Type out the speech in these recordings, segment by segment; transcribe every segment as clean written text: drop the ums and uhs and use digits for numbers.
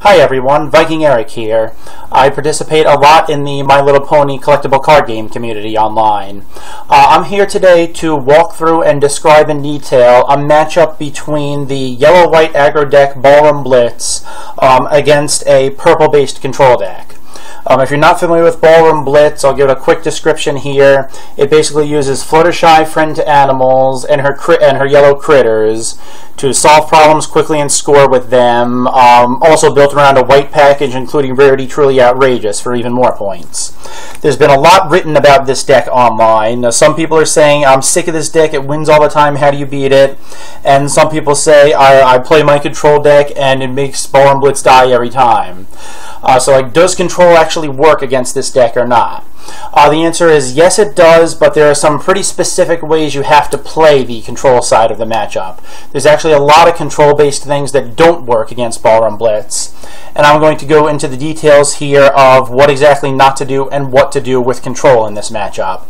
Hi everyone, Viking Eric here. I participate a lot in the My Little Pony collectible card game community online. I'm here today to walk through and describe in detail a matchup between the yellow-white aggro deck Ballroom Blitz against a purple-based control deck. If you're not familiar with Ballroom Blitz, I'll give a quick description here. It basically uses Fluttershy, friend to animals, and her yellow critters to solve problems quickly and score with them. Also built around a white package, including Rarity Truly Outrageous for even more points. There's been a lot written about this deck online. Now, some people are saying, I'm sick of this deck, it wins all the time, how do you beat it? And some people say, I play my control deck and it makes Ballroom Blitz die every time. Does control actually work against this deck or not? The answer is yes, it does, but there are some pretty specific ways you have to play the control side of the matchup. There's actually a lot of control-based things that don't work against Ballroom Blitz, and I'm going to go into the details here of what exactly not to do and what to do with control in this matchup.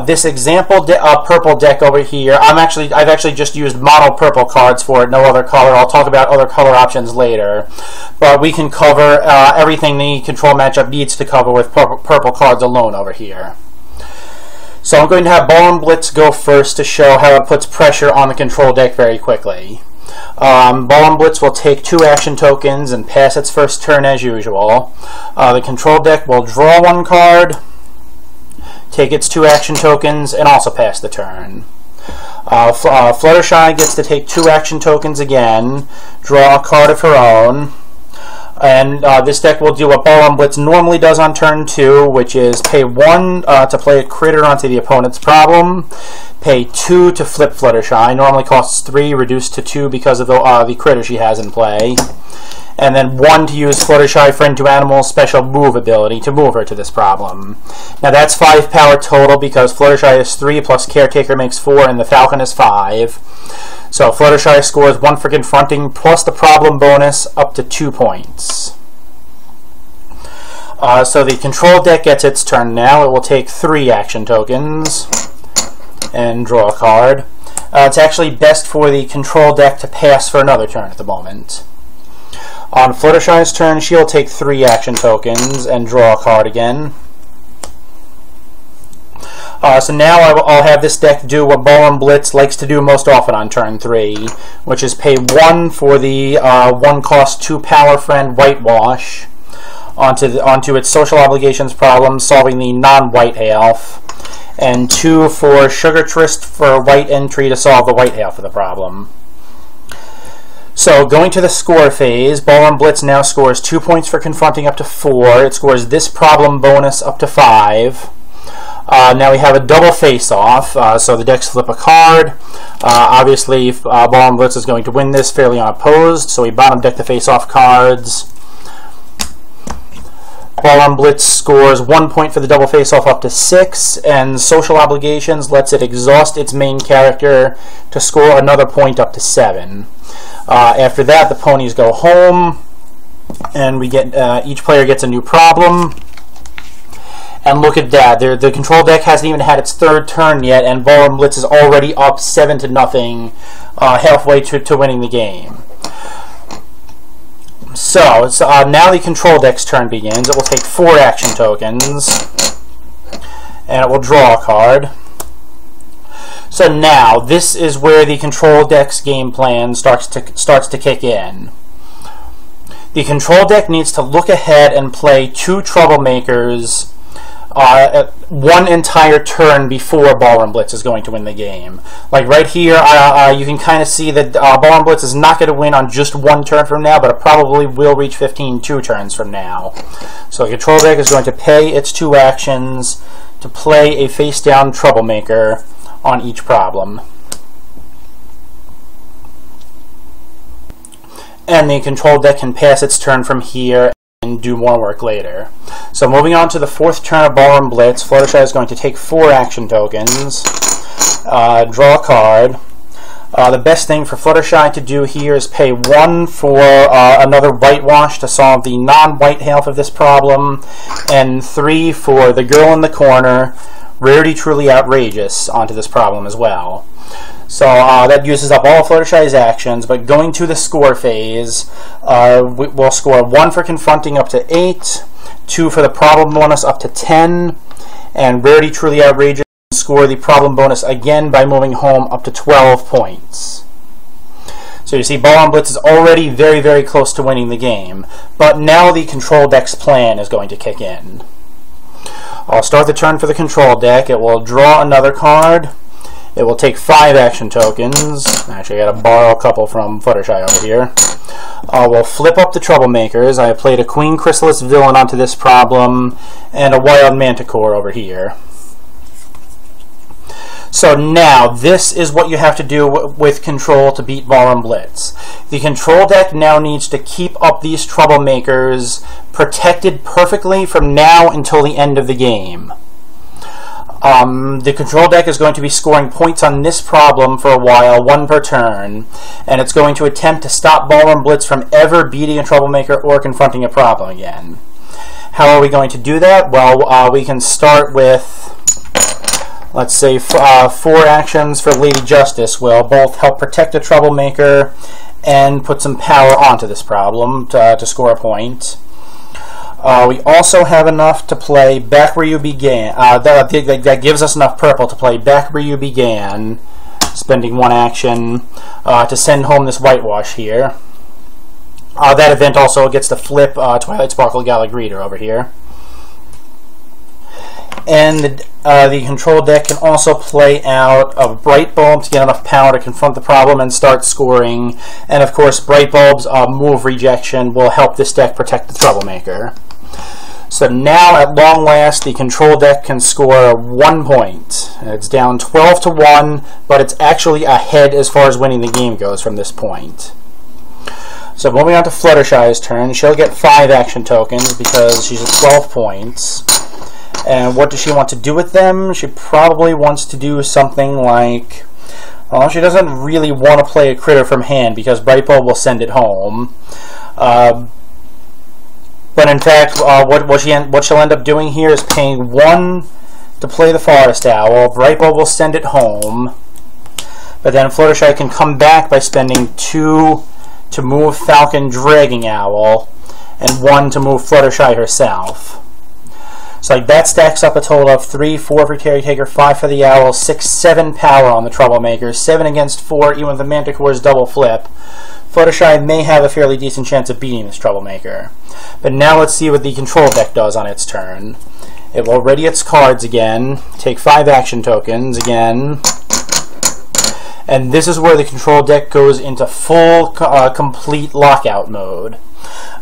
This example purple deck over here, I've actually just used mono purple cards for it, no other color. I'll talk about other color options later, but we can cover everything the control matchup needs to cover with purple cards alone over here. So I'm going to have Ballroom Blitz go first to show how it puts pressure on the control deck very quickly. Ballroom Blitz will take 2 action tokens and pass its first turn as usual. The control deck will draw 1 card, take its 2 action tokens, and also pass the turn. Fluttershy gets to take 2 action tokens again, draw a card of her own, and this deck will do what Ballroom Blitz normally does on turn 2, which is pay 1 to play a critter onto the opponent's problem, pay 2 to flip Fluttershy, normally costs 3, reduced to 2 because of the critter she has in play, and then 1 to use Fluttershy friend to animal special move ability to move her to this problem. Now that's 5 power total because Fluttershy is 3 plus Caretaker makes 4 and the Falcon is 5. So Fluttershy scores 1 for confronting plus the problem bonus up to 2 points. So the control deck gets its turn now. It will take 3 action tokens and draw a card. It's actually best for the control deck to pass for another turn at the moment. On Fluttershy's turn, she'll take 3 action tokens and draw a card again. So now I'll have this deck do what Ballroom Blitz likes to do most often on turn 3, which is pay 1 for the 1 cost 2 power friend Whitewash onto its social obligations problem, solving the non-white half, and 2 for Sugar Tryst for white entry to solve the white half of the problem. So, going to the score phase, Ballroom Blitz now scores 2 points for confronting up to 4. It scores this problem bonus up to 5. Now we have a double face-off, so the decks flip a card. Obviously, Ballroom Blitz is going to win this fairly unopposed, so we bottom deck the face-off cards. Ballroom Blitz scores 1 point for the double face-off up to 6, and Social Obligations lets it exhaust its main character to score another point up to 7. After that, the ponies go home, and we get each player gets a new problem. And look at that, the control deck hasn't even had its 3rd turn yet, and Ballroom Blitz is already up 7-0, halfway to winning the game. So now the control deck's turn begins. It will take 4 action tokens, and it will draw a card. So now, this is where the control deck's game plan starts to kick in. The control deck needs to look ahead and play 2 troublemakers 1 entire turn before Ballroom Blitz is going to win the game. Like right here, you can kind of see that Ballroom Blitz is not going to win on just 1 turn from now, but it probably will reach 15 2 turns from now. So the control deck is going to pay its 2 actions to play a face-down troublemaker on each problem. And the control deck can pass its turn from here and do more work later. So moving on to the 4th turn of Ballroom Blitz, Fluttershy is going to take 4 action tokens, draw a card. The best thing for Fluttershy to do here is pay 1 for another Whitewash to solve the non-white half of this problem, and 3 for the girl in the corner, Rarity Truly Outrageous, onto this problem as well. So that uses up all of Fluttershy's actions, but going to the score phase, we'll score 1 for confronting up to 8, 2 for the problem bonus up to 10, and Rarity Truly Outrageous score the problem bonus again by moving home up to 12 points. So you see Ballroom Blitz is already very, very close to winning the game, but now the control deck's plan is going to kick in. I'll start the turn for the control deck. It will draw another card. It will take 5 action tokens. Actually, I gotta borrow a couple from Fluttershy over here. We'll flip up the Troublemakers. I have played a Queen Chrysalis Villain onto this problem, and a Wild Manticore over here. So now, this is what you have to do with control to beat Ballroom Blitz. The control deck now needs to keep up these Troublemakers protected perfectly from now until the end of the game. The control deck is going to be scoring points on this problem for a while, 1 per turn, and it's going to attempt to stop Ballroom Blitz from ever beating a Troublemaker or confronting a problem again. How are we going to do that? Well, we can start with, let's say, 4 actions for Lady Justice will both help protect a Troublemaker and put some power onto this problem to score a point. We also have enough to play Back Where You Began. That gives us enough purple to play Back Where You Began, spending 1 action to send home this whitewash here. That event also gets to flip Twilight Sparkle Gallagreeder over here. And the control deck can also play out a Bright Bulb to get enough power to confront the problem and start scoring. And of course, Bright Bulb's move rejection will help this deck protect the Troublemaker. So now, at long last, the control deck can score 1 point. It's down 12 to 1, but it's actually ahead as far as winning the game goes from this point. So moving on to Fluttershy's turn, she'll get 5 action tokens because she's at 12 points. And what does she want to do with them? She probably wants to do something like... Well, she doesn't really want to play a critter from hand because Bright Bulb will send it home. But in fact, what she'll end up doing here is paying 1 to play the Forest Owl. Bright Bulb will send it home. But then Fluttershy can come back by spending 2 to move Falcon Dragging Owl and 1 to move Fluttershy herself. So like that stacks up a total of 3, 4 for Caretaker, 5 for the Owl, 6, 7 power on the Troublemakers, 7 against 4, even with the Manticore's double flip. Fluttershy may have a fairly decent chance of beating this Troublemaker. But now let's see what the control deck does on its turn. It will ready its cards again, take 5 action tokens again, and this is where the control deck goes into full complete lockout mode.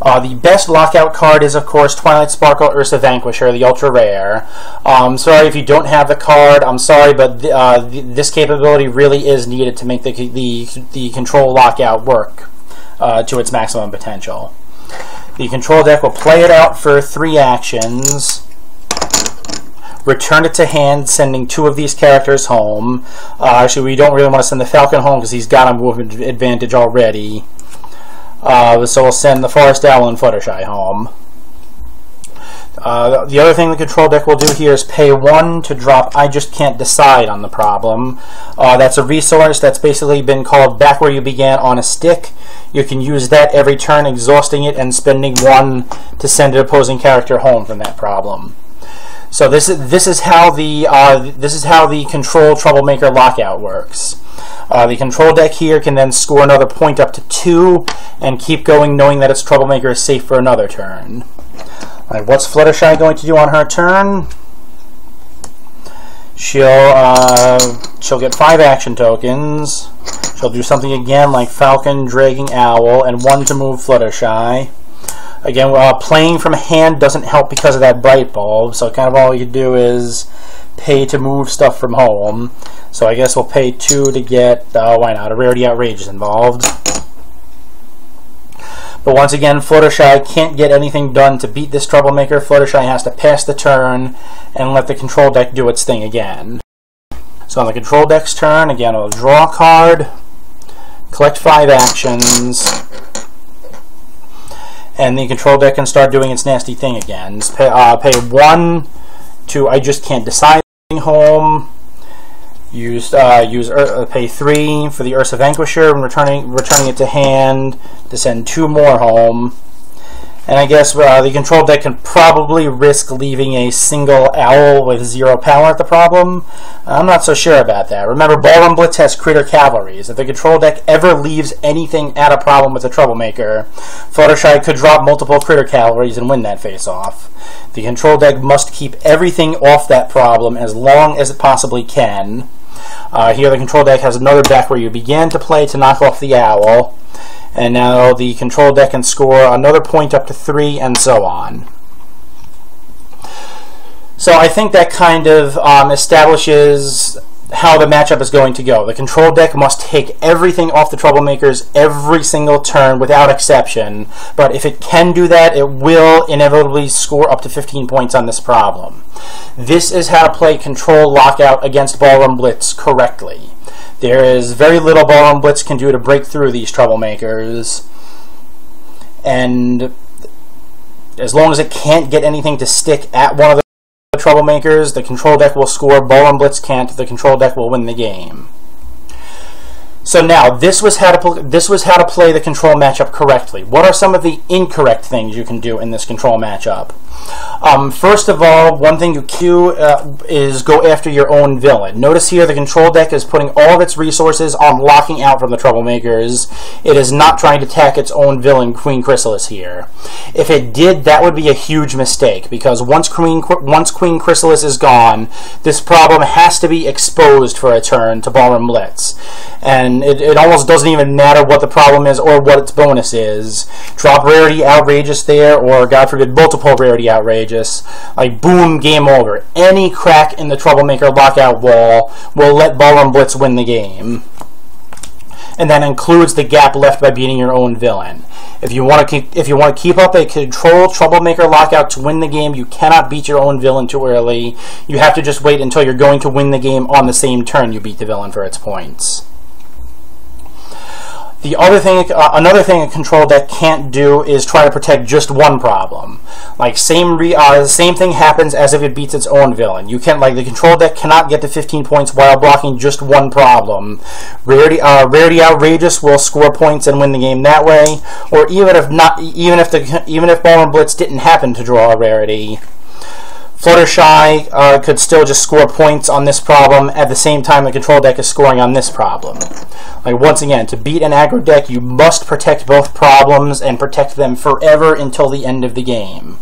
The best lockout card is, of course, Twilight Sparkle Ursa Vanquisher, the ultra rare. Sorry if you don't have the card. I'm sorry, but this capability really is needed to make the control lockout work to its maximum potential. The control deck will play it out for 3 actions. Return it to hand, sending 2 of these characters home. Actually, we don't really want to send the Falcon home because he's got a movement advantage already. So we'll send the Forest Owl and Fluttershy home. The other thing the control deck will do here is pay 1 to drop I Just Can't Decide on the problem. That's a resource that's basically been called Back Where You Began on a stick. You can use that every turn, exhausting it and spending 1 to send an opposing character home from that problem. So this is how the control Troublemaker lockout works. The control deck here can then score another point up to 2 and keep going, knowing that its Troublemaker is safe for another turn. Alright, what's Fluttershy going to do on her turn? She'll get 5 action tokens. She'll do something again like Falcon, Dragging Owl, and 1 to move Fluttershy. Again, playing from hand doesn't help because of that Bright Bulb, so kind of all you do is pay to move stuff from home. So I guess we'll pay 2 to get, why not, a Rarity Outrageous involved. But once again, Fluttershy can't get anything done to beat this Troublemaker. Fluttershy has to pass the turn and let the control deck do its thing again. So on the control deck's turn, again, we'll draw a card, collect 5 actions, and the control deck can start doing its nasty thing again. Pay 1 to I Just Can't Decide home, Pay 3 for the Ursa Vanquisher and returning it to hand to send 2 more home. And I guess the control deck can probably risk leaving a single owl with 0 power at the problem. I'm not so sure about that. Remember, Ballroom Blitz has critter cavalries. If the control deck ever leaves anything at a problem with a troublemaker, Fluttershy could drop multiple critter cavalries and win that face-off. The control deck must keep everything off that problem as long as it possibly can. Here the control deck has another deck where you began to play to knock off the owl. And now the control deck can score another point up to 3, and so on. So I think that kind of establishes how the matchup is going to go. The control deck must take everything off the troublemakers every single turn without exception, but if it can do that, it will inevitably score up to 15 points on this problem. This is how to play Control Lockout against Ballroom Blitz correctly. There is very little Ballroom Blitz can do to break through these troublemakers, and as long as it can't get anything to stick at one of the troublemakers, the control deck will score. Ballroom Blitz can't. The control deck will win the game. So now, this was how to play the control matchup correctly. What are some of the incorrect things you can do in this control matchup? First of all, one thing you can do is go after your own villain. Notice here the control deck is putting all of its resources on locking out from the troublemakers. It is not trying to attack its own villain, Queen Chrysalis, here. If it did, that would be a huge mistake, because once Queen Chrysalis is gone, this problem has to be exposed for a turn to Ballroom Blitz. And it almost doesn't even matter what the problem is or what its bonus is. Drop Rarity Outrageous there, or God forbid multiple Rarity Outrageous. Like, boom, game over. Any crack in the troublemaker lockout wall will let Ballroom Blitz win the game. And that includes the gap left by beating your own villain. If you want to keep up a control troublemaker lockout to win the game, you cannot beat your own villain too early. You have to just wait until you're going to win the game on the same turn you beat the villain for its points. The other thing, another thing a control deck can't do is try to protect just one problem. Like same thing happens as if it beats its own villain. You can't, like, the control deck cannot get to 15 points while blocking just one problem. Rarity Outrageous will score points and win the game that way. Or even if Ballroom Blitz didn't happen to draw a rarity, Fluttershy could still just score points on this problem at the same time the control deck is scoring on this problem. Like, once again, to beat an aggro deck, you must protect both problems and protect them forever until the end of the game.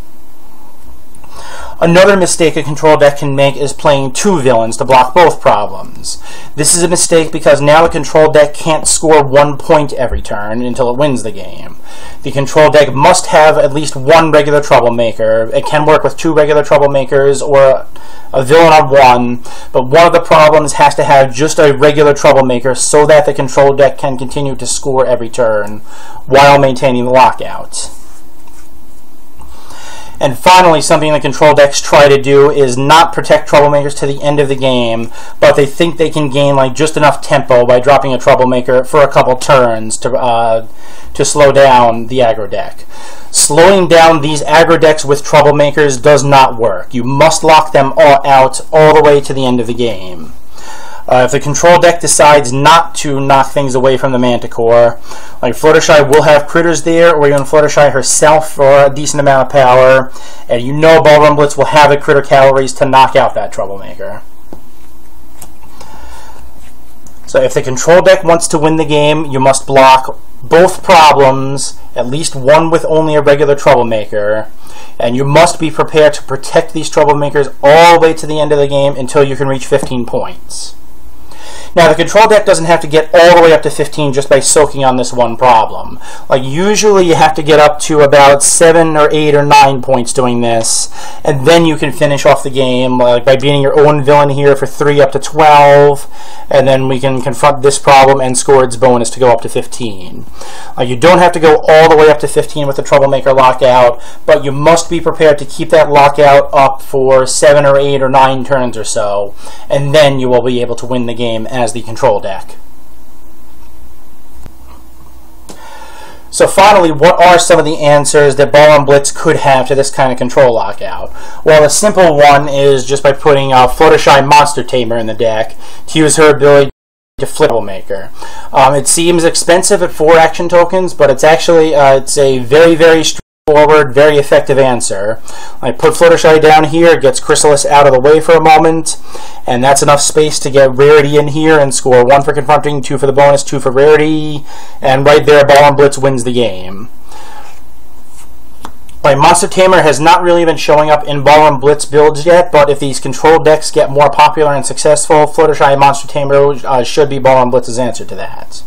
Another mistake a control deck can make is playing 2 villains to block both problems. This is a mistake because now the control deck can't score 1 point every turn until it wins the game. The control deck must have at least 1 regular troublemaker. It can work with 2 regular troublemakers or a villain on 1, but one of the problems has to have just a regular troublemaker so that the control deck can continue to score every turn while maintaining the lockout. And finally, something the control decks try to do is not protect troublemakers to the end of the game, but they think they can gain like just enough tempo by dropping a troublemaker for a couple turns to slow down the aggro deck. Slowing down these aggro decks with troublemakers does not work. You must lock them all out all the way to the end of the game. If the control deck decides not to knock things away from the Manticore, like Fluttershy will have critters there, or even Fluttershy herself for a decent amount of power, and you know Ballroom Blitz will have the critter cavalries to knock out that troublemaker. So if the control deck wants to win the game, you must block both problems, at least one with only a regular troublemaker, and you must be prepared to protect these troublemakers all the way to the end of the game until you can reach 15 points. Now, the control deck doesn't have to get all the way up to 15 just by soaking on this one problem. Like, usually you have to get up to about 7 or 8 or 9 points doing this, and then you can finish off the game like by beating your own villain here for 3 up to 12, and then we can confront this problem and score its bonus to go up to 15. You don't have to go all the way up to 15 with the troublemaker lockout, but you must be prepared to keep that lockout up for 7 or 8 or 9 turns or so, and then you will be able to win the game as the control deck. So finally, what are some of the answers that Ballroom Blitz could have to this kind of control lockout? Well, a simple one is just by putting Fluttershy Monster Tamer in the deck to use her ability to flip Troublemaker. It seems expensive at 4 action tokens, but it's actually it's a very, very straightforward, very effective answer. I put Fluttershy down here, gets Chrysalis out of the way for a moment, and that's enough space to get Rarity in here and score 1 for confronting, 2 for the bonus, 2 for Rarity, and right there Ballroom Blitz wins the game. Monster Tamer has not really been showing up in Ballroom Blitz builds yet, but if these control decks get more popular and successful, Fluttershy Monster Tamer should be Ballroom Blitz's answer to that.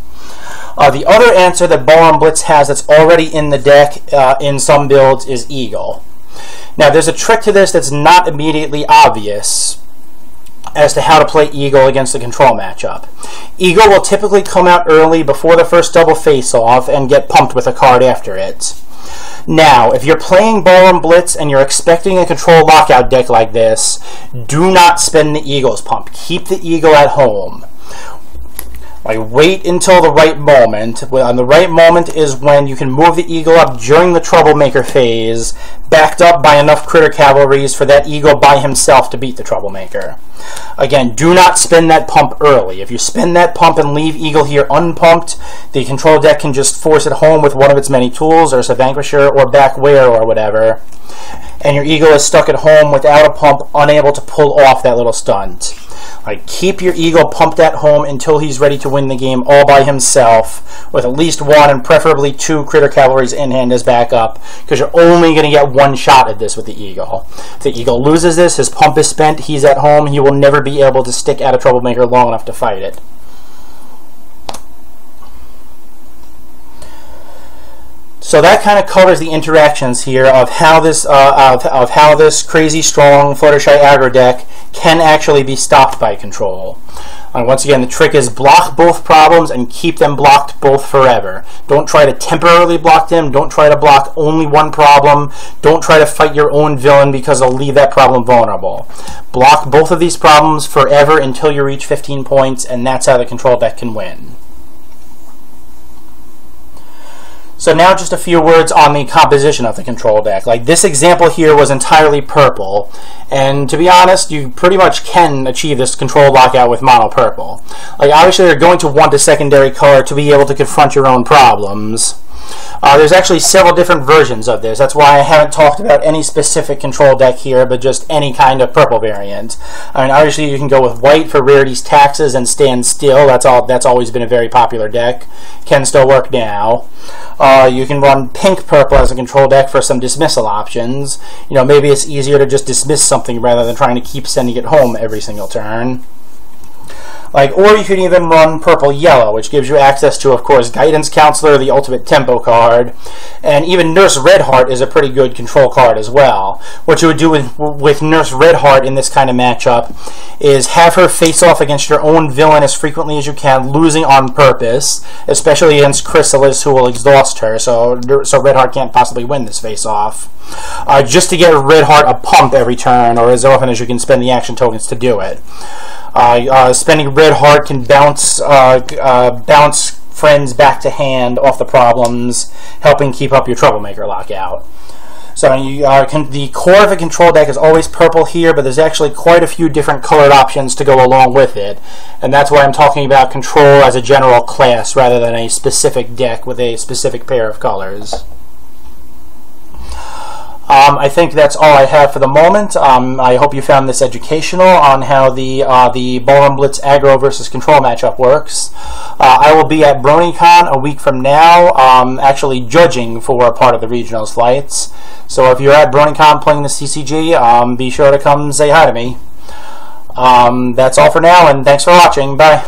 The other answer that Ballroom Blitz has that's already in the deck in some builds is Eagle. Now there's a trick to this that's not immediately obvious as to how to play Eagle against the control matchup. Eagle will typically come out early before the first double face-off and get pumped with a card after it. Now, if you're playing Ballroom Blitz and you're expecting a control lockout deck like this, do not spend the Eagle's pump. Keep the Eagle at home. Wait until the right moment. And the right moment is when you can move the Eagle up during the Troublemaker phase, backed up by enough Critter Cavalries for that Eagle by himself to beat the Troublemaker. Again, do not spend that pump early. If you spend that pump and leave Eagle here unpumped, the control deck can just force it home with one of its many tools, or Vanquisher, or Back Wear, or whatever, and your Eagle is stuck at home without a pump, unable to pull off that little stunt. Keep your Eagle pumped at home until he's ready to win the game all by himself, with at least 1 and preferably 2 Critter Cavalries in hand as backup, because you're only going to get 1 shot at this with the Eagle. If the Eagle loses this, his pump is spent, he's at home, he will never be able to stick at a Troublemaker long enough to fight it. So that kind of covers the interactions here of how this crazy strong Fluttershy aggro deck can actually be stopped by control. Once again, the trick is block both problems and keep them blocked both forever. Don't try to temporarily block them. Don't try to block only one problem. Don't try to fight your own villain because it'll leave that problem vulnerable. Block both of these problems forever until you reach 15 points, and that's how the control deck can win. So now just a few words on the composition of the control deck. This example here was entirely purple, and to be honest, you pretty much can achieve this control lockout with mono purple. Obviously you're going to want a secondary color to be able to confront your own problems. There's actually several different versions of this. That's why I haven't talked about any specific control deck here, but just any kind of purple variant. Obviously you can go with white for Rarity's Taxes and Stand Still. That's always been a very popular deck. Can still work now. You can run pink purple as a control deck for some dismissal options. Maybe it's easier to just dismiss something rather than trying to keep sending it home every single turn. Or you can even run purple-yellow, which gives you access to, of course, Guidance Counselor, the ultimate tempo card, and even Nurse Redheart is a pretty good control card as well. What you would do with Nurse Redheart in this kind of matchup is have her face off against your own villain as frequently as you can, losing on purpose, especially against Chrysalis, who will exhaust her, so Redheart can't possibly win this face-off. Just to get Redheart a pump every turn, or as often as you can spend the action tokens to do it. Spending Redheart can bounce friends back to hand off the problems, helping keep up your Troublemaker lockout. So the core of a control deck is always purple here, but there's actually quite a few different colored options to go along with it. And that's why I'm talking about control as a general class rather than a specific deck with a specific pair of colors. I think that's all I have for the moment. I hope you found this educational on how the Ballroom Blitz aggro versus control matchup works. I will be at BronyCon a week from now, actually judging for part of the regionals flights. So if you're at BronyCon playing the CCG, be sure to come say hi to me. That's all for now, and thanks for watching. Bye.